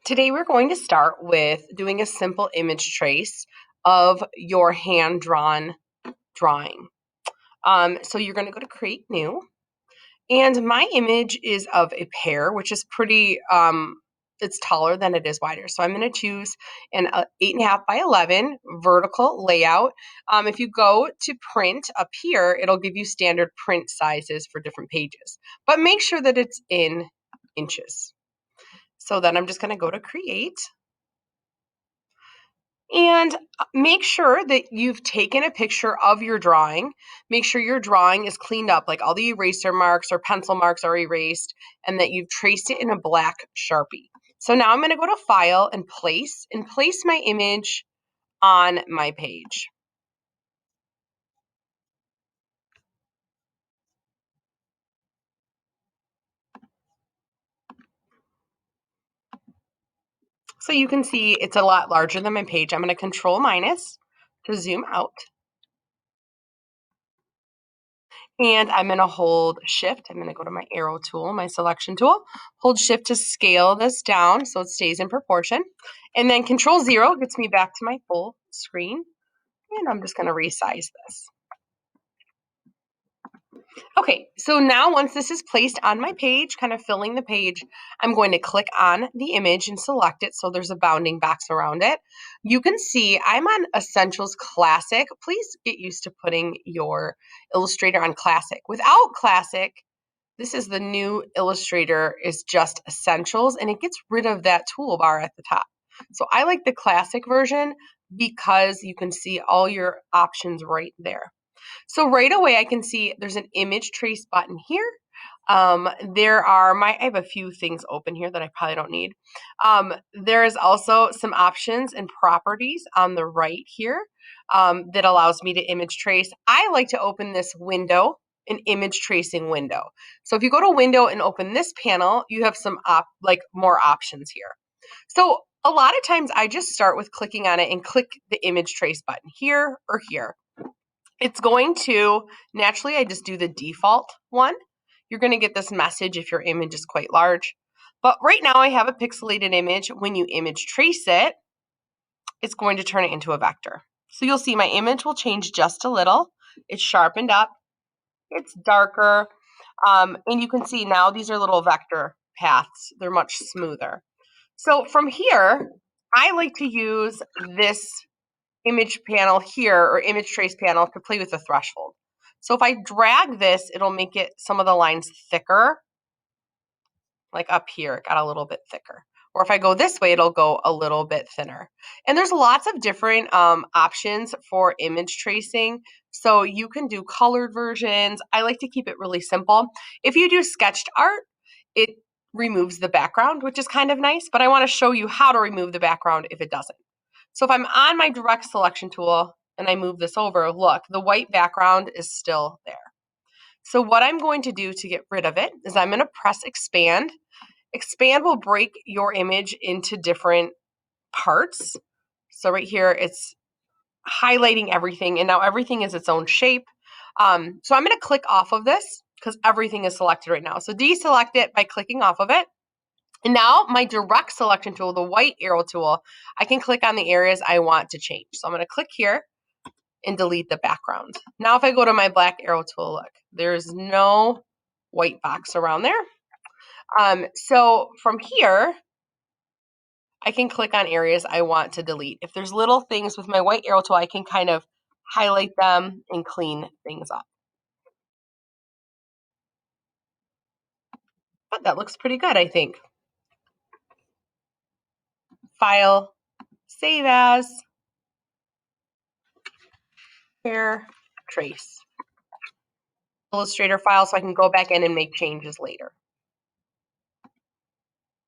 Today we're going to start with doing a simple image trace of your hand-drawn drawing. So you're going to go to Create New, and my image is of a pear, which is pretty, it's taller than it is wider. So I'm going to choose an 8.5 by 11 vertical layout. If you go to print up here, it'll give you standard print sizes for different pages, but make sure that it's in inches. So then I'm just going to go to Create. And make sure that you've taken a picture of your drawing. Make sure your drawing is cleaned up, like all the eraser marks or pencil marks are erased, and that you've traced it in a black Sharpie. So now I'm going to go to File and place my image on my page. So you can see it's a lot larger than my page. I'm going to Control minus to zoom out. And I'm going to hold Shift. I'm going to go to my arrow tool, my selection tool. Hold Shift to scale this down so it stays in proportion. And then Control 0 gets me back to my full screen. And I'm just going to resize this. Okay, so now once this is placed on my page, kind of filling the page, I'm going to click on the image and select it so there's a bounding box around it. You can see I'm on Essentials Classic. Please get used to putting your Illustrator on Classic. Without Classic, this is the new Illustrator, is just Essentials, and it gets rid of that toolbar at the top. So I like the Classic version because you can see all your options right there. So right away, I can see there's an image trace button here. I have a few things open here that I probably don't need. There is also some options and properties on the right here that allows me to image trace. I like to open this window, an image tracing window. So if you go to Window and open this panel, you have some more options here. So a lot of times I just start with clicking on it and click the image trace button here or here. It's going to, naturally, I just do the default one. You're going to get this message if your image is quite large. But right now I have a pixelated image. When you image trace it, it's going to turn it into a vector. So you'll see my image will change just a little. It's sharpened up. It's darker. And you can see now these are little vector paths. They're much smoother. So from here, I like to use this image panel here, or image trace panel, to play with the threshold. So if I drag this, it'll make it some of the lines thicker, like up here, it got a little bit thicker. Or if I go this way, it'll go a little bit thinner. And there's lots of different options for image tracing. So you can do colored versions. I like to keep it really simple. If you do sketched art, it removes the background, which is kind of nice, but I want to show you how to remove the background if it doesn't. So if I'm on my direct selection tool and I move this over, look, the white background is still there. So what I'm going to do to get rid of it is I'm going to press expand. Expand will break your image into different parts. So right here, it's highlighting everything, and now everything is its own shape. So I'm going to click off of this because everything is selected right now. So deselect it by clicking off of it. And now my direct selection tool, the white arrow tool, I can click on the areas I want to change. So I'm going to click here and delete the background. Now if I go to my black arrow tool, look, there's no white box around there. So from here, I can click on areas I want to delete. If there's little things with my white arrow tool, I can kind of highlight them and clean things up. But that looks pretty good, I think. File, save as, share, trace. Illustrator file so I can go back in and make changes later.